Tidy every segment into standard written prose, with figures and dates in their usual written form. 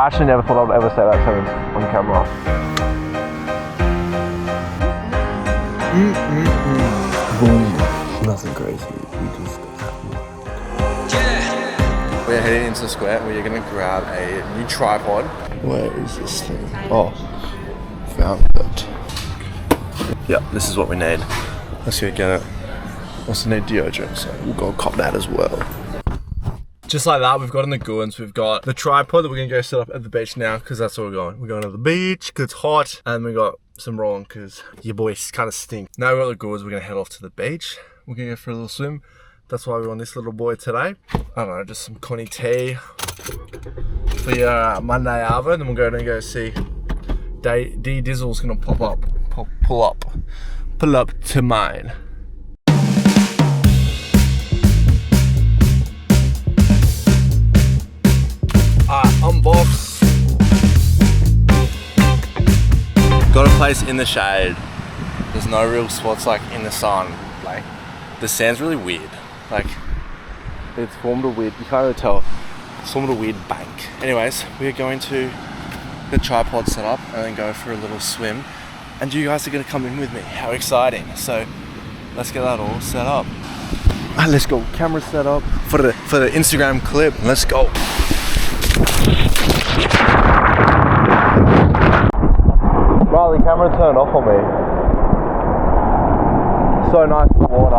I actually never thought I'd ever say that sentence on camera. Nothing crazy. We just We're heading into the square and we're gonna grab a new tripod. Where is this thing? Oh, found it. Yep, this is what we need. Let's go get it. Also need deodorant, so we'll go cop that as well. Just like that, we've got in the goods. We've got the tripod that we're gonna go set up at the beach now, because that's where we're going. We're going to the beach because it's hot, and we got some rolling because your boys kind of stink. Now we've got the goods, we're gonna head off to the beach. We're gonna go for a little swim. That's why we're on this little boy today. I don't know, just some Connie tea for your Monday Arvo, and then we're going to go see D Dizzle's gonna pull up to mine. Unbox. Got a place in the shade. There's no real spots like in the sun. Like the sand's really weird. Like it's formed a weird, you can't really tell. It's formed a weird bank. Anyways, we're going to the tripod set up and then go for a little swim. And you guys are gonna come in with me. How exciting. So let's get that all set up. Let's go. Camera set up for the Instagram clip. Let's go. Riley, camera turned off on me. So nice in the water.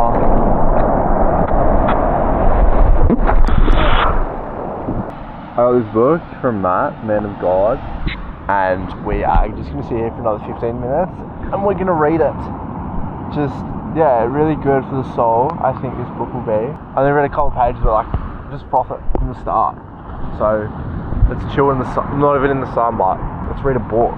I got this book from Matt, Man of God, and we are just going to sit here for another 15 minutes and we're going to read it. Just, yeah, really good for the soul, I think this book will be. I only read a couple of pages, but like, just froth it from the start. So, let's chill in the sun, not even in the sun, but let's read a book.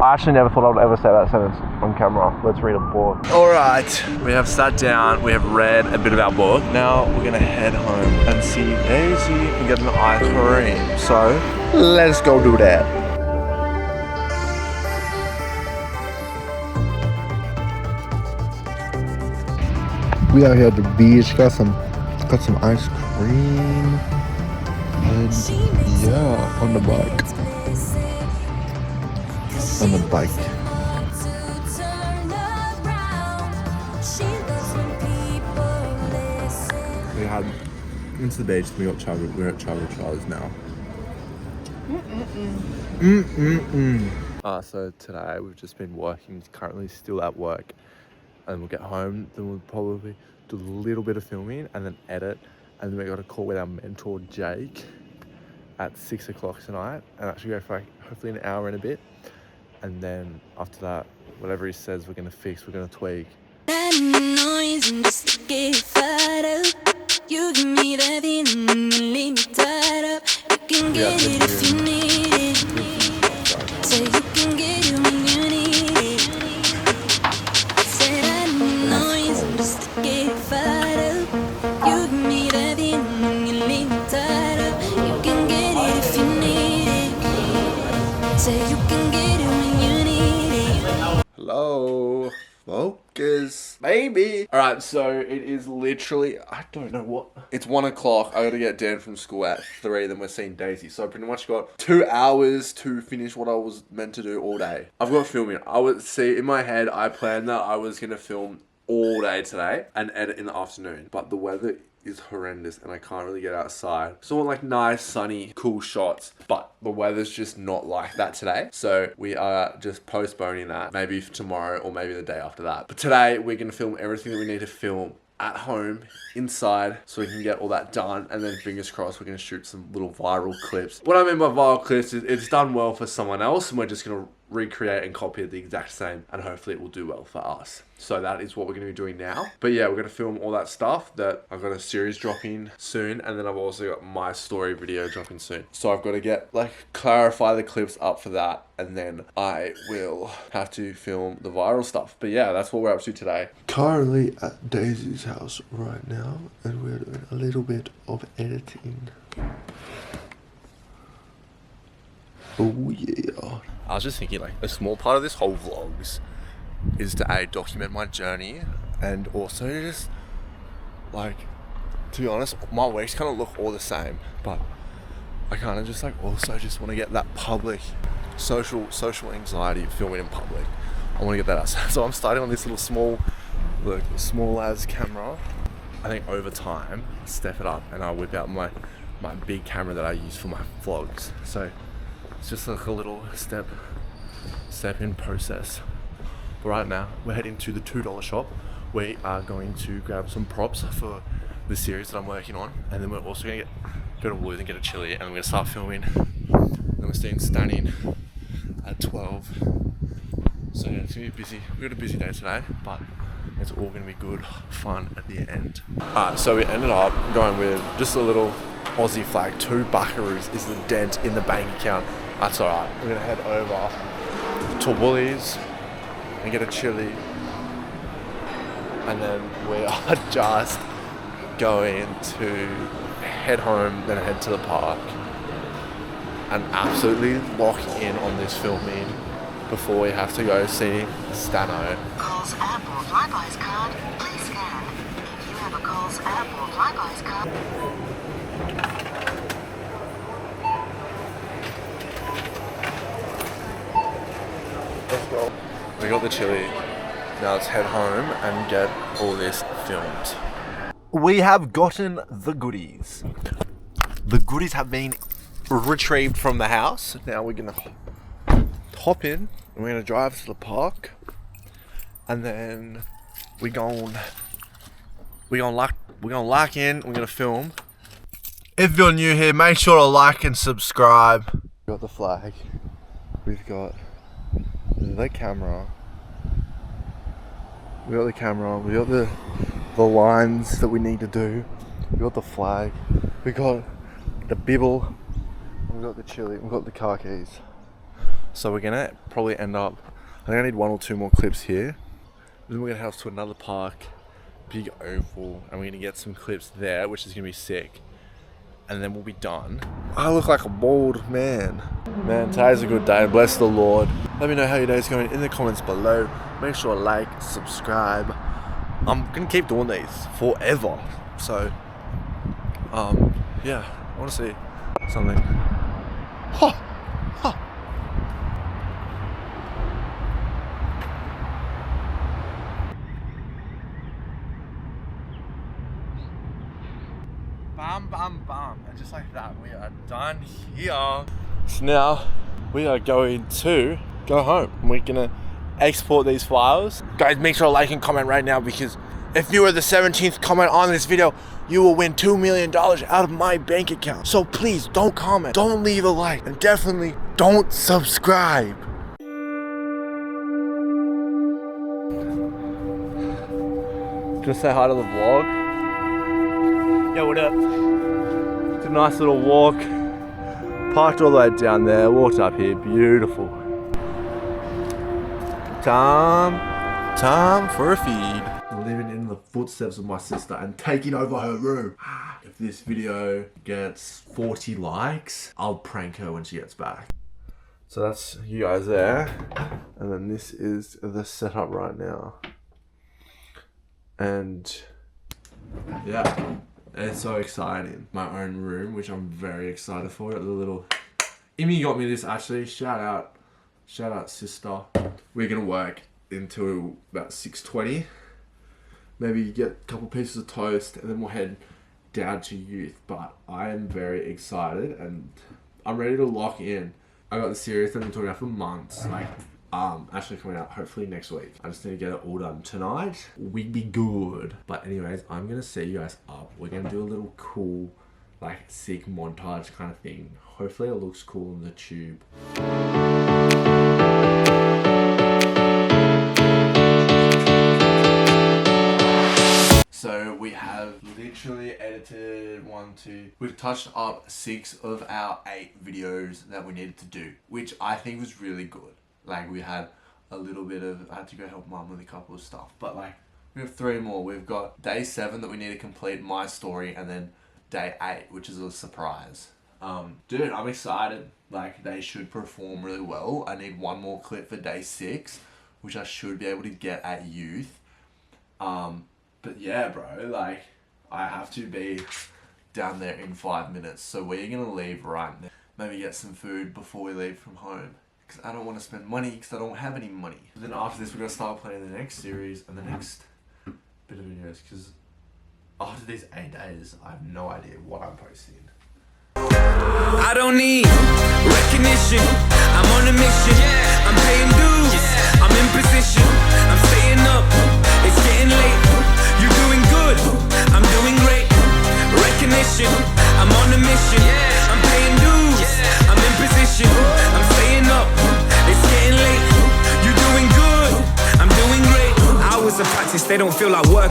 I actually never thought I'd ever say that sentence on camera. Let's read a book. Alright, we have sat down, we have read a bit of our book. Now we're gonna head home and see Daisy and get an ice cream. So, let's go do that. We out here at the beach, got some ice cream. And yeah, on the bike. On the bike. We had into the beach, we're at Travel Charlie's now. So today we've just been working, currently still at work, and we'll get home, then we'll probably do a little bit of filming and then edit, and then we got a call with our mentor Jake at 6 o'clock tonight, and actually go for like, hopefully an hour and a bit. And then after that, whatever he says we're gonna fix, we're gonna tweak. Hello, focus, baby. All right, so it is literally, I don't know what. It's 1 o'clock. I gotta get Dan from school at 3, then we're seeing Daisy. So I pretty much got 2 hours to finish what I was meant to do all day. I've got filming. I would see in my head, I planned that I was gonna film all day today and edit in the afternoon, but the weather is horrendous and I can't really get outside. So I want like nice, sunny, cool shots, but the weather's just not like that today. So we are just postponing that, maybe for tomorrow or maybe the day after that. But today we're gonna film everything that we need to film at home, inside, so we can get all that done, and then fingers crossed we're gonna shoot some little viral clips. What I mean by viral clips is it's done well for someone else and we're just gonna recreate and copy it the exact same, and hopefully it will do well for us. So that is what we're gonna be doing now. But yeah, we're gonna film all that stuff. That I've got a series dropping soon, and then I've also got my story video dropping soon. So I've got to get, like, clarify the clips up for that, and then I will have to film the viral stuff. But yeah, that's what we're up to today. Currently at Daisy's house right now, and we're doing a little bit of editing. Oh yeah. I was just thinking, like, a small part of this whole vlogs is to document my journey, and also just, like, to be honest, my weeks kind of look all the same, but I kind of just like also just want to get that public social anxiety of filming in public. I want to get that out. So I'm starting on this little small as camera. I think over time, step it up and I'll whip out my big camera that I use for my vlogs. So it's just like a little step in process. But right now, we're heading to the $2 shop. We are going to grab some props for the series that I'm working on, and then we're also gonna go to Woolies and get a chili, and we're gonna start filming. Then we're staying standing at 12. So yeah, it's gonna be busy. We've got a busy day today, but it's all gonna be good fun at the end. So we ended up going with just a little Aussie flag. 2 buckaroos is the dent in the bank account. That's alright. We're gonna head over to Woolies and get a chili, and then we are just going to head home, then head to the park and absolutely lock in on this filming before we have to go see Stano. Coles Airport Flybuys card, please scan. If you have a Coles Airport Flybuys card. Let's go. We got the chili. Now let's head home and get all this filmed. We have gotten the goodies. The goodies have been retrieved from the house. Now we're gonna hop in and we're gonna drive to the park, and then we're gonna lock in. We're gonna film. If you're new here, make sure to like and subscribe. We've got the flag. We've got the camera. We got the camera. We got the lines that we need to do. We got the flag. We got the bibble. We got the chili. We got the car keys. So we're gonna probably end up. I think I need 1 or 2 more clips here. Then we're gonna head off to another park, big oval, and we're gonna get some clips there, which is gonna be sick. And then we'll be done. I look like a bald man. Man, today's a good day. Bless the Lord. Let me know how your day's going in the comments below. Make sure to like, subscribe. I'm gonna keep doing these forever. So, yeah, I wanna see something. Ha! Ha! Bam, bam, bam. And just like that, we are done here. So now, we are going to go home. We're gonna export these files. Guys, make sure to like and comment right now, because if you are the 17th comment on this video, you will win $2 million out of my bank account. So please don't comment, don't leave a like, and definitely don't subscribe. Just say hi to the vlog. Yo, what up? It's a nice little walk. Parked all the way down there, walked up here, beautiful. Time for a feed. Living in the footsteps of my sister and taking over her room. If this video gets 40 likes, I'll prank her when she gets back. So that's you guys there. And then this is the setup right now. And yeah, it's so exciting. My own room, which I'm very excited for. The little Imi got me this actually. Shout out sister. We're gonna work until about 6:20. Maybe get a couple pieces of toast and then we'll head down to youth. But I am very excited and I'm ready to lock in. I got the series that I've been talking about for months. Like, actually coming out hopefully next week. I just need to get it all done tonight. We'd be good. But anyways, I'm gonna set you guys up. We're gonna do a little cool, like, sick montage kind of thing. Hopefully it looks cool on the tube. So we have literally edited we've touched up 6 of our 8 videos that we needed to do, which I think was really good. Like, we had a little bit of, I had to go help mum with a couple of stuff, but like, we have 3 more. We've got day 7 that we need to complete my story, and then day 8, which is a surprise. Dude, I'm excited. Like, they should perform really well. I need 1 more clip for day 6, which I should be able to get at youth. But yeah, bro, like, I have to be down there in 5 minutes. So we're going to leave right now. Maybe get some food before we leave from home. Because I don't want to spend money because I don't have any money. Then after this, we're going to start planning the next series and the next bit of videos. Because after these 8 days, I have no idea what I'm posting. I don't need recognition. I'm on a mission. I'm paying dues. I'm in position. I'm staying up. It's getting late. You're doing good. I'm doing great. Recognition. I'm on a mission. I'm paying dues. I'm in position. I'm staying up. It's getting late. You're doing good. I'm doing great. Hours of practice, they don't feel like work